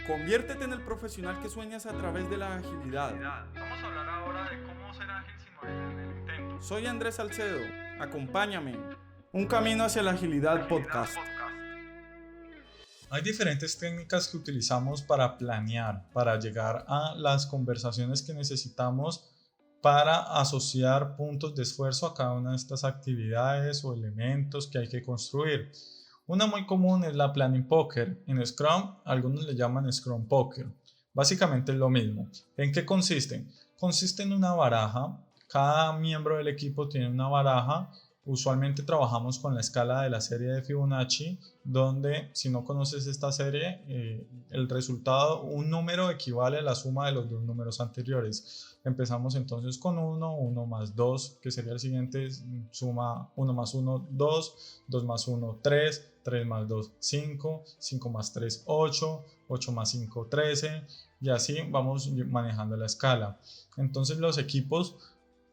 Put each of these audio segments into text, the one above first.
Conviértete en el profesional que sueñas a través de la agilidad. Vamos a hablar ahora de cómo ser ágil sin morir en el intento. Soy Andrés Salcedo. Acompáñame. Un camino hacia la agilidad podcast. Hay diferentes técnicas que utilizamos para planear, para llegar a las conversaciones que necesitamos para asociar puntos de esfuerzo a cada una de estas actividades o elementos que hay que construir. Una muy común es la Planning Poker. En Scrum, algunos le llaman Scrum Poker. Básicamente es lo mismo. ¿En qué consiste? Consiste en una baraja. Cada miembro del equipo tiene una baraja. Usualmente trabajamos con la escala de la serie de Fibonacci, donde si no conoces esta serie, el resultado, un número equivale a la suma de los dos números anteriores. Empezamos entonces con 1, 1 más 2, que sería el siguiente, suma 1 más 1, 2, 2 más 1, 3, 3 más 2, 5, 5 más 3, 8, 8 más 5, 13, y así vamos manejando la escala. Entonces los equipos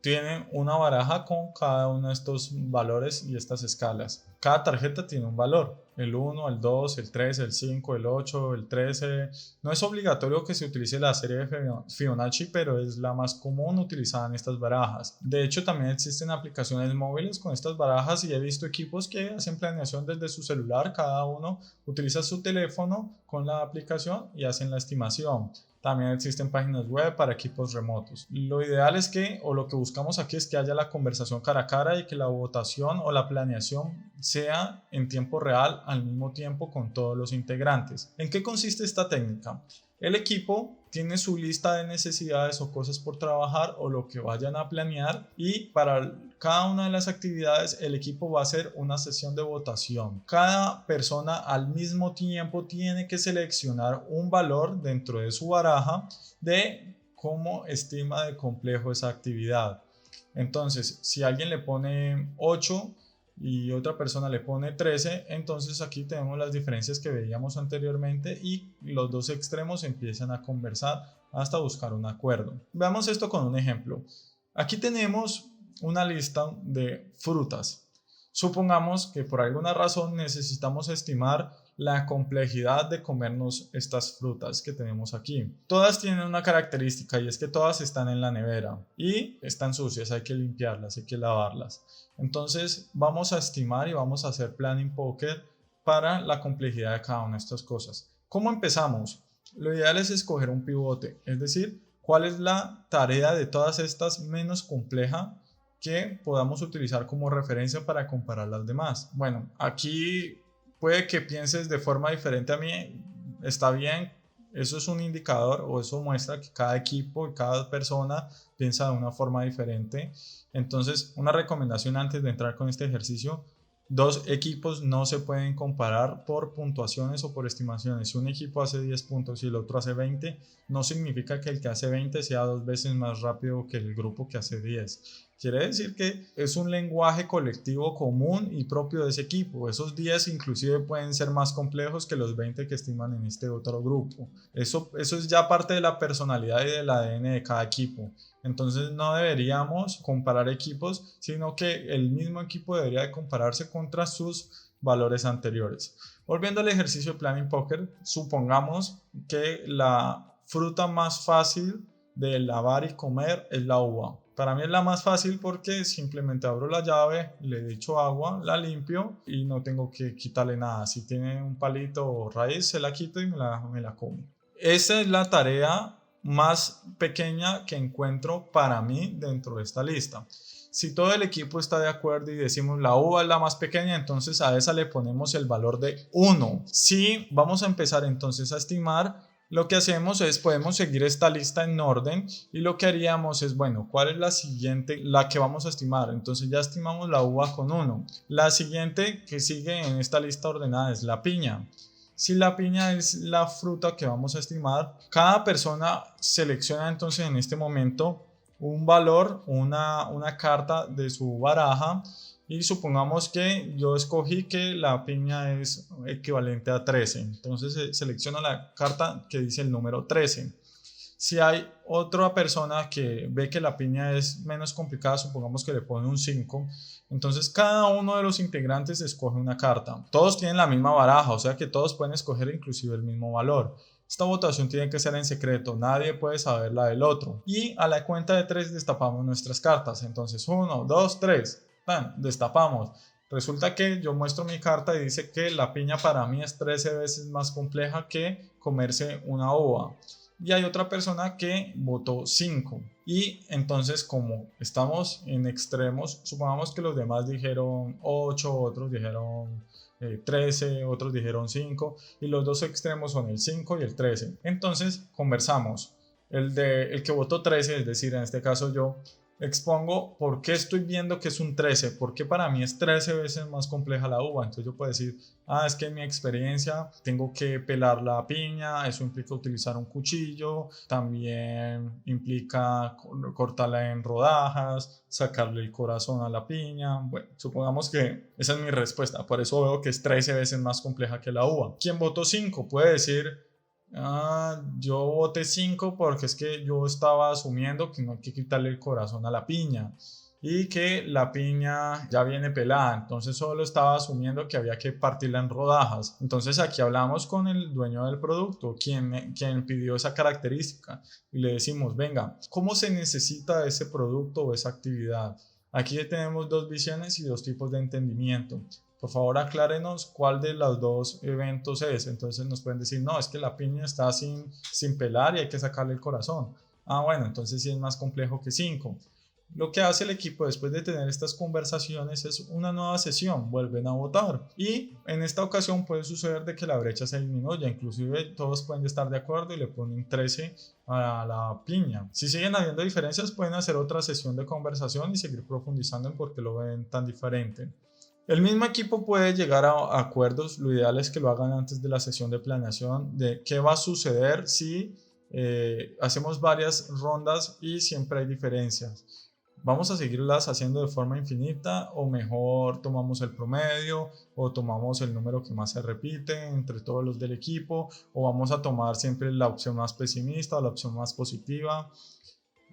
tienen una baraja con cada uno de estos valores y estas escalas. Cada tarjeta tiene un valor, el 1, el 2, el 3, el 5, el 8, el 13. No es obligatorio que se utilice la serie de Fibonacci, pero es la más común utilizada en estas barajas. De hecho, también existen aplicaciones móviles con estas barajas y he visto equipos que hacen planeación desde su celular. Cada uno utiliza su teléfono con la aplicación y hacen la estimación. También existen páginas web para equipos remotos. Lo ideal es que, o lo que buscamos aquí es que haya la conversación cara a cara y que la votación o la planeación sea en tiempo real al mismo tiempo con todos los integrantes. ¿En qué consiste esta técnica? El equipo tiene su lista de necesidades o cosas por trabajar o lo que vayan a planear, y para cada una de las actividades el equipo va a hacer una sesión de votación. Cada persona al mismo tiempo tiene que seleccionar un valor dentro de su baraja de cómo estima de complejo esa actividad. Entonces, si alguien le pone 8 y otra persona le pone 13, entonces aquí tenemos las diferencias que veíamos anteriormente y los dos extremos empiezan a conversar hasta buscar un acuerdo. Veamos esto con un ejemplo. Aquí tenemos una lista de frutas. Supongamos que por alguna razón necesitamos estimar la complejidad de comernos estas frutas que tenemos aquí. Todas tienen una característica, y es que todas están en la nevera y están sucias, hay que limpiarlas, hay que lavarlas. Entonces vamos a estimar y vamos a hacer planning poker para la complejidad de cada una de estas cosas. ¿Cómo empezamos? Lo ideal es escoger un pivote, es decir, cuál es la tarea de todas estas menos compleja que podamos utilizar como referencia para comparar las demás. Bueno, aquí puede que pienses de forma diferente a mí, está bien, eso es un indicador o eso muestra que cada equipo y cada persona piensa de una forma diferente. Entonces, una recomendación antes de entrar con este ejercicio: dos equipos no se pueden comparar por puntuaciones o por estimaciones. Si un equipo hace 10 puntos y el otro hace 20, no significa que el que hace 20 sea 2 veces más rápido que el grupo que hace 10. Quiere decir que es un lenguaje colectivo común y propio de ese equipo. Esos 10 inclusive pueden ser más complejos que los 20 que estiman en este otro grupo. Eso es ya parte de la personalidad y del ADN de cada equipo. Entonces no deberíamos comparar equipos, sino que el mismo equipo debería de compararse contra sus valores anteriores. Volviendo al ejercicio de Planning Poker, supongamos que la fruta más fácil de lavar y comer es la uva. Para mí es la más fácil porque simplemente abro la llave, le echo agua, la limpio y no tengo que quitarle nada. Si tiene un palito o raíz, se la quito y me la como. Esa es la tarea más pequeña que encuentro para mí dentro de esta lista. Si todo el equipo está de acuerdo y decimos la uva es la más pequeña, entonces a esa le ponemos el valor de 1. Si vamos a empezar entonces a estimar, lo que hacemos es, podemos seguir esta lista en orden y lo que haríamos es, bueno, ¿cuál es la siguiente, la que vamos a estimar? Entonces ya estimamos la uva con 1. La siguiente que sigue en esta lista ordenada es la piña. Si la piña es la fruta que vamos a estimar, cada persona selecciona entonces en este momento un valor, una carta de su baraja, y supongamos que yo escogí que la piña es equivalente a 13. Entonces selecciono la carta que dice el número 13. Si hay otra persona que ve que la piña es menos complicada, supongamos que le pone un 5, entonces cada uno de los integrantes escoge una carta. Todos tienen la misma baraja, o sea que todos pueden escoger inclusive el mismo valor. Esta votación tiene que ser en secreto, nadie puede saber la del otro. Y a la cuenta de 3 destapamos nuestras cartas. Entonces 1, 2, 3, destapamos. Resulta que yo muestro mi carta y dice que la piña para mí es 13 veces más compleja que comerse una uva. Y hay otra persona que votó 5. Y entonces, como estamos en extremos, supongamos que los demás dijeron 8, otros dijeron 13, otros dijeron 5, y los dos extremos son el 5 y el 13. Entonces, conversamos. El que votó 13, es decir, en este caso yo, expongo por qué estoy viendo que es un 13, por qué para mí es 13 veces más compleja la uva. Entonces yo puedo decir, es que en mi experiencia tengo que pelar la piña, eso implica utilizar un cuchillo, también implica cortarla en rodajas, sacarle el corazón a la piña. Bueno, supongamos que esa es mi respuesta, por eso veo que es 13 veces más compleja que la uva. ¿Quién votó 5? Puede decir, yo voté 5 porque es que yo estaba asumiendo que no hay que quitarle el corazón a la piña y que la piña ya viene pelada, entonces solo estaba asumiendo que había que partirla en rodajas. Entonces aquí hablamos con el dueño del producto, quien pidió esa característica, y le decimos, venga, ¿cómo se necesita ese producto o esa actividad? Aquí tenemos dos visiones y dos tipos de entendimiento. Por favor, aclárenos cuál de los dos eventos es. Entonces nos pueden decir, no, es que la piña está sin pelar y hay que sacarle el corazón. Bueno, entonces sí es más complejo que 5. Lo que hace el equipo después de tener estas conversaciones es una nueva sesión, vuelven a votar y en esta ocasión puede suceder de que la brecha se disminuya, inclusive todos pueden estar de acuerdo y le ponen 13 a la piña. Si siguen habiendo diferencias pueden hacer otra sesión de conversación y seguir profundizando en por qué lo ven tan diferente. El mismo equipo puede llegar a acuerdos, lo ideal es que lo hagan antes de la sesión de planeación de qué va a suceder si hacemos varias rondas y siempre hay diferencias. ¿Vamos a seguirlas haciendo de forma infinita o mejor tomamos el promedio o tomamos el número que más se repite entre todos los del equipo o vamos a tomar siempre la opción más pesimista o la opción más positiva,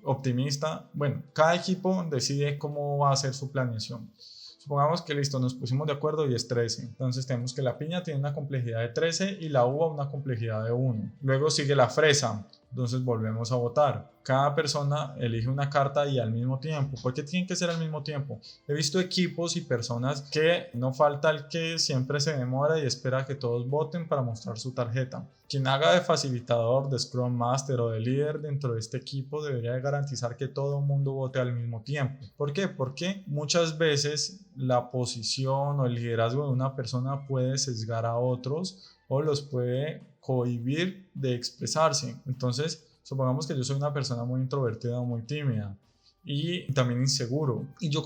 optimista? Bueno, cada equipo decide cómo va a hacer su planeación. Supongamos que listo, nos pusimos de acuerdo y es 13. Entonces tenemos que la piña tiene una complejidad de 13 y la uva una complejidad de 1. Luego sigue la fresa. Entonces volvemos a votar. Cada persona elige una carta y al mismo tiempo. ¿Por qué tienen que ser al mismo tiempo? He visto equipos y personas que no falta el que siempre se demora y espera que todos voten para mostrar su tarjeta. Quien haga de facilitador, de Scrum Master o de líder dentro de este equipo debería garantizar que todo el mundo vote al mismo tiempo. ¿Por qué? Porque muchas veces la posición o el liderazgo de una persona puede sesgar a otros o los puede cohibir de expresarse. Entonces, supongamos que yo soy una persona muy introvertida o muy tímida y también inseguro. Y yo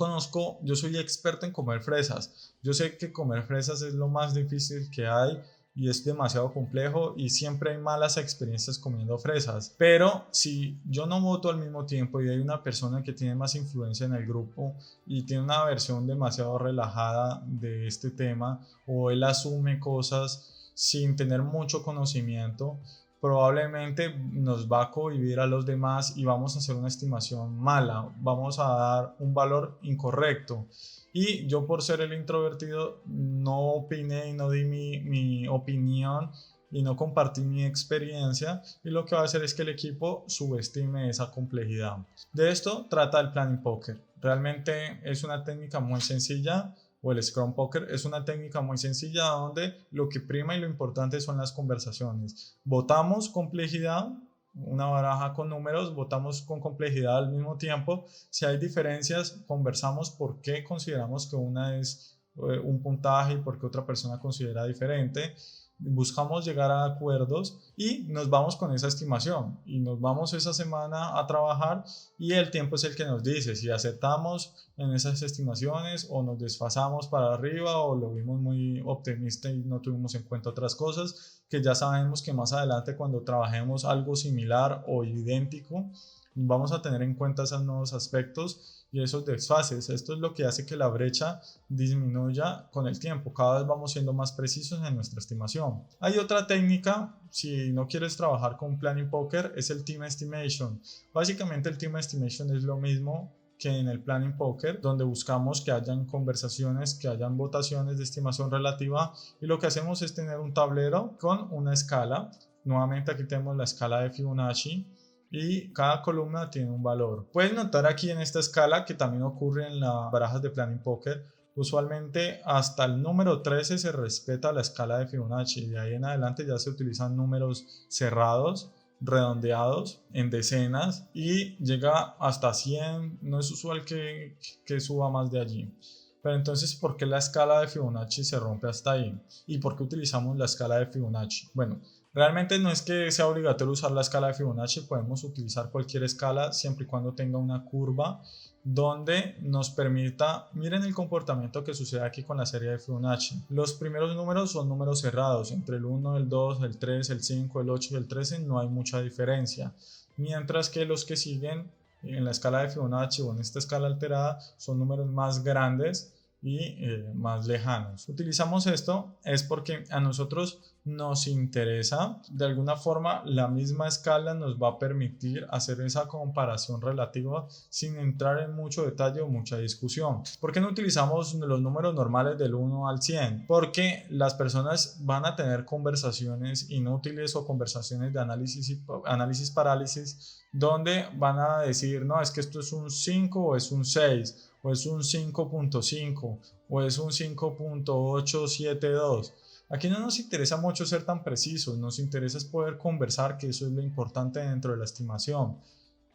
soy experto en comer fresas. Yo sé que comer fresas es lo más difícil que hay y es demasiado complejo y siempre hay malas experiencias comiendo fresas. Pero si yo no voto al mismo tiempo y hay una persona que tiene más influencia en el grupo y tiene una versión demasiado relajada de este tema o él asume cosas sin tener mucho conocimiento, probablemente nos va a cohibir a los demás y vamos a hacer una estimación mala, vamos a dar un valor incorrecto. Y yo por ser el introvertido no opiné y no di mi opinión y no compartí mi experiencia y lo que va a hacer es que el equipo subestime esa complejidad. De esto trata el Planning Poker. Realmente es una técnica muy sencilla, o el Scrum Poker es una técnica muy sencilla donde lo que prima y lo importante son las conversaciones. Votamos complejidad, una baraja con números, votamos con complejidad al mismo tiempo. Si hay diferencias, conversamos por qué consideramos que una es un puntaje y por qué otra persona considera diferente. Buscamos llegar a acuerdos y nos vamos con esa estimación y nos vamos esa semana a trabajar y el tiempo es el que nos dice si aceptamos en esas estimaciones o nos desfasamos para arriba o lo vimos muy optimista y no tuvimos en cuenta otras cosas que ya sabemos que más adelante cuando trabajemos algo similar o idéntico vamos a tener en cuenta esos nuevos aspectos y esos desfases. Esto es lo que hace que la brecha disminuya con el tiempo. Cada vez vamos siendo más precisos en nuestra estimación. Hay otra técnica si no quieres trabajar con Planning Poker, es el Team Estimation. Básicamente el Team Estimation es lo mismo que en el Planning Poker, donde buscamos que hayan conversaciones, que hayan votaciones de estimación relativa, y lo que hacemos es tener un tablero con una escala. Nuevamente aquí tenemos la escala de Fibonacci y cada columna tiene un valor. Puedes notar aquí en esta escala, que también ocurre en las barajas de Planning Poker, usualmente hasta el número 13 se respeta la escala de Fibonacci, y de ahí en adelante ya se utilizan números cerrados, redondeados en decenas, y llega hasta 100. No es usual que suba más de allí. Pero entonces, ¿por qué la escala de Fibonacci se rompe hasta ahí? ¿Y por qué utilizamos la escala de Fibonacci? Bueno, realmente no es que sea obligatorio usar la escala de Fibonacci, podemos utilizar cualquier escala siempre y cuando tenga una curva donde nos permita, miren el comportamiento que sucede aquí con la serie de Fibonacci. Los primeros números son números cerrados, entre el 1, el 2, el 3, el 5, el 8 y el 13 no hay mucha diferencia, mientras que los que siguen en la escala de Fibonacci o en esta escala alterada son números más grandes y más lejanos. Utilizamos esto es porque a nosotros nos interesa, de alguna forma la misma escala nos va a permitir hacer esa comparación relativa sin entrar en mucho detalle o mucha discusión. ¿Por qué no utilizamos los números normales del 1 al 100? Porque las personas van a tener conversaciones inútiles o conversaciones de análisis parálisis, donde van a decir, no, es que esto es un 5 o es un 6 o es un 5.5 o es un 5.872. Aquí no nos interesa mucho ser tan precisos, nos interesa es poder conversar, que eso es lo importante dentro de la estimación.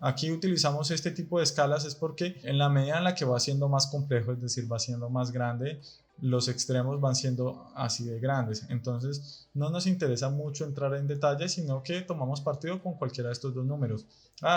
Aquí utilizamos este tipo de escalas es porque en la medida en la que va siendo más complejo, es decir, va siendo más grande, los extremos van siendo así de grandes. Entonces no nos interesa mucho entrar en detalle, sino que tomamos partido con cualquiera de estos dos números.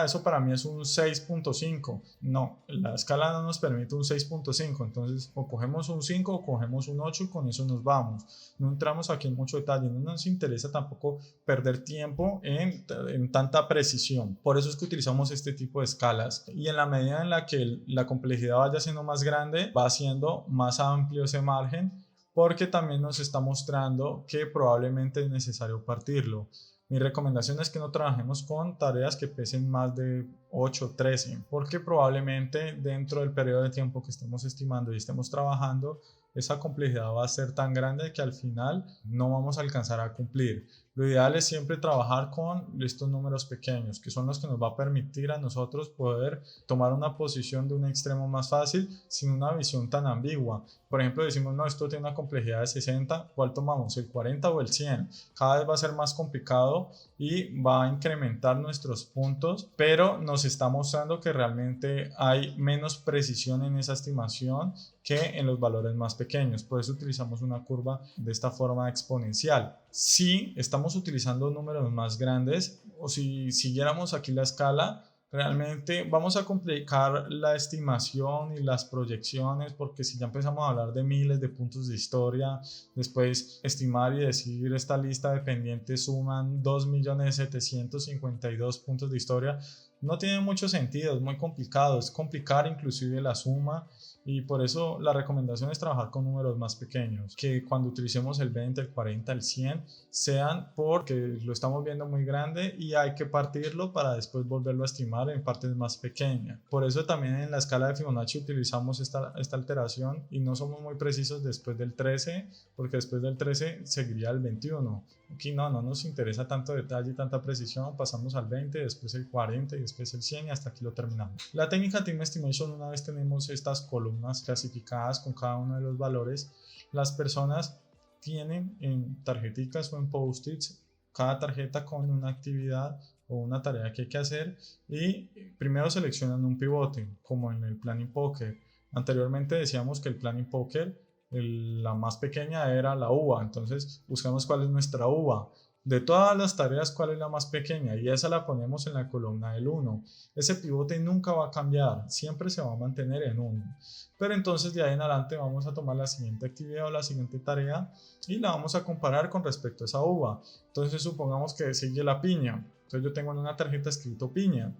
Eso para mí es un 6.5. No, la escala no nos permite un 6.5. Entonces o cogemos un 5 o cogemos un 8 y con eso nos vamos. No entramos aquí en mucho detalle. No nos interesa tampoco perder tiempo en tanta precisión. Por eso es que utilizamos este tipo de escalas. Y en la medida en la que la complejidad vaya siendo más grande, va siendo más amplio ese margen, porque también nos está mostrando que probablemente es necesario partirlo. Mi recomendación es que no trabajemos con tareas que pesen más de 8 o 13, porque probablemente dentro del periodo de tiempo que estemos estimando y estemos trabajando, esa complejidad va a ser tan grande que al final no vamos a alcanzar a cumplir. Lo ideal es siempre trabajar con estos números pequeños, que son los que nos va a permitir a nosotros poder tomar una posición de un extremo más fácil sin una visión tan ambigua. Por ejemplo, decimos, no, esto tiene una complejidad de 60, ¿cuál tomamos? ¿El 40 o el 100? Cada vez va a ser más complicado y va a incrementar nuestros puntos, pero nos está mostrando que realmente hay menos precisión en esa estimación que en los valores más pequeños. Por eso utilizamos una curva de esta forma exponencial. Si estamos utilizando números más grandes o si siguiéramos aquí la escala, realmente vamos a complicar la estimación y las proyecciones, porque si ya empezamos a hablar de miles de puntos de historia, después estimar y decir esta lista de pendientes suman 2.752.000 puntos de historia, no tiene mucho sentido, es muy complicado, es complicar inclusive la suma. Y por eso la recomendación es trabajar con números más pequeños, que cuando utilicemos el 20, el 40, el 100, sean porque lo estamos viendo muy grande y hay que partirlo para después volverlo a estimar en partes más pequeñas. Por eso también en la escala de Fibonacci utilizamos esta alteración y no somos muy precisos después del 13, porque después del 13 seguiría el 21. Aquí no nos interesa tanto detalle y tanta precisión, pasamos al 20, después el 40 y después el 100 y hasta aquí lo terminamos. La técnica Team Estimation, una vez tenemos estas columnas clasificadas con cada uno de los valores, las personas tienen en tarjeticas o en post-its cada tarjeta con una actividad o una tarea que hay que hacer y primero seleccionan un pivote, como en el Planning Poker. Anteriormente decíamos que el Planning Poker la más pequeña era la uva, entonces buscamos cuál es nuestra uva. De todas las tareas, ¿cuál es la más pequeña? Y esa la ponemos en la columna del 1. Ese pivote nunca va a cambiar, siempre se va a mantener en 1. Pero entonces de ahí en adelante vamos a tomar la siguiente actividad o la siguiente tarea y la vamos a comparar con respecto a esa uva. Entonces supongamos que sigue la piña. Entonces yo tengo en una tarjeta escrito piña.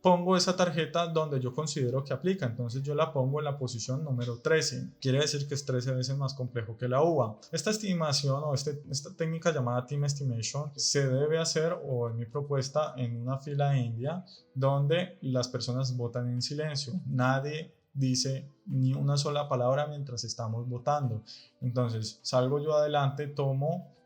pongo esa tarjeta donde yo considero que aplica. Entonces yo la pongo en la posición número 13. Quiere decir que es 13 veces más complejo que la uva. Esta estimación o esta técnica llamada Team Estimation se debe hacer, o en mi propuesta, en una fila india donde las personas votan en silencio. Nadie dice ni una sola palabra mientras estamos votando. Entonces salgo yo adelante,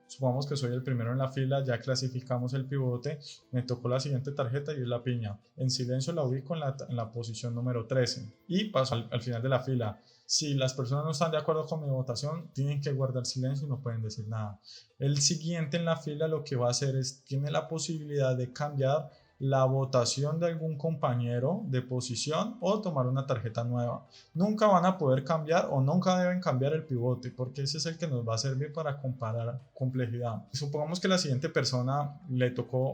supongamos que soy el primero en la fila, ya clasificamos el pivote, me tocó la siguiente tarjeta y es la piña. En silencio la ubico en la posición número 13 y paso al final de la fila. Si las personas no están de acuerdo con mi votación, tienen que guardar silencio y no pueden decir nada. El siguiente en la fila lo que va a hacer es, tiene la posibilidad de cambiar la votación de algún compañero de posición o tomar una tarjeta nueva. Nunca van a poder cambiar o nunca deben cambiar el pivote, porque ese es el que nos va a servir para comparar complejidad. Supongamos que la siguiente persona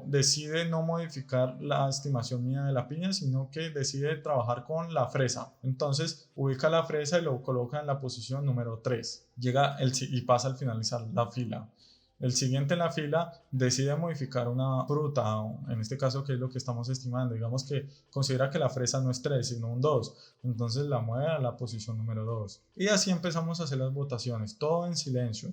decide no modificar la estimación mía de la piña, sino que decide trabajar con la fresa. Entonces ubica la fresa y lo coloca en la posición número 3. Y pasa al finalizar la fila. El siguiente en la fila decide modificar una fruta, en este caso, que es lo que estamos estimando. Digamos que considera que la fresa no es 3, sino un 2. Entonces la mueve a la posición número 2. Y así empezamos a hacer las votaciones, todo en silencio.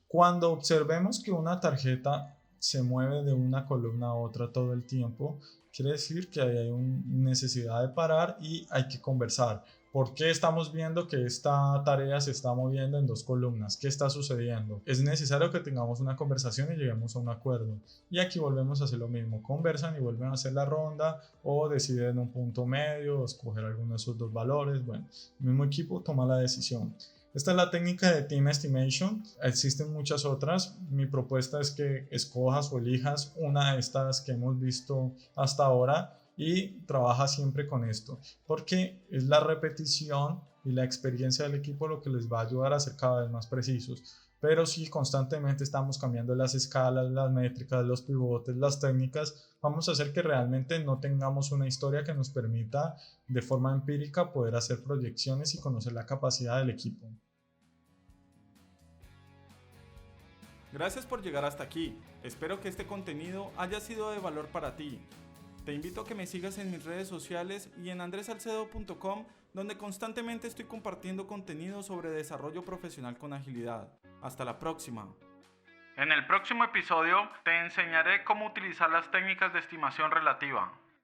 Cuando observemos que una tarjeta se mueve de una columna a otra todo el tiempo, quiere decir que hay una necesidad de parar y hay que conversar. ¿Por qué estamos viendo que esta tarea se está moviendo en 2 columnas? ¿Qué está sucediendo? Es necesario que tengamos una conversación y lleguemos a un acuerdo. Y aquí volvemos a hacer lo mismo. Conversan y vuelven a hacer la ronda o deciden un punto medio o escoger alguno de esos 2 valores. Bueno, el mismo equipo toma la decisión. Esta es la técnica de Team Estimation. Existen muchas otras. Mi propuesta es que escojas o elijas una de estas que hemos visto hasta ahora y trabaja siempre con esto, porque es la repetición y la experiencia del equipo lo que les va a ayudar a ser cada vez más precisos. Pero si constantemente estamos cambiando las escalas, las métricas, los pivotes, las técnicas, vamos a hacer que realmente no tengamos una historia que nos permita de forma empírica poder hacer proyecciones y conocer la capacidad del equipo. Gracias por llegar hasta aquí. Espero que este contenido haya sido de valor para ti. Te invito a que me sigas en mis redes sociales y en andresalcedo.com, donde constantemente estoy compartiendo contenido sobre desarrollo profesional con agilidad. Hasta la próxima. En el próximo episodio te enseñaré cómo utilizar las técnicas de estimación relativa.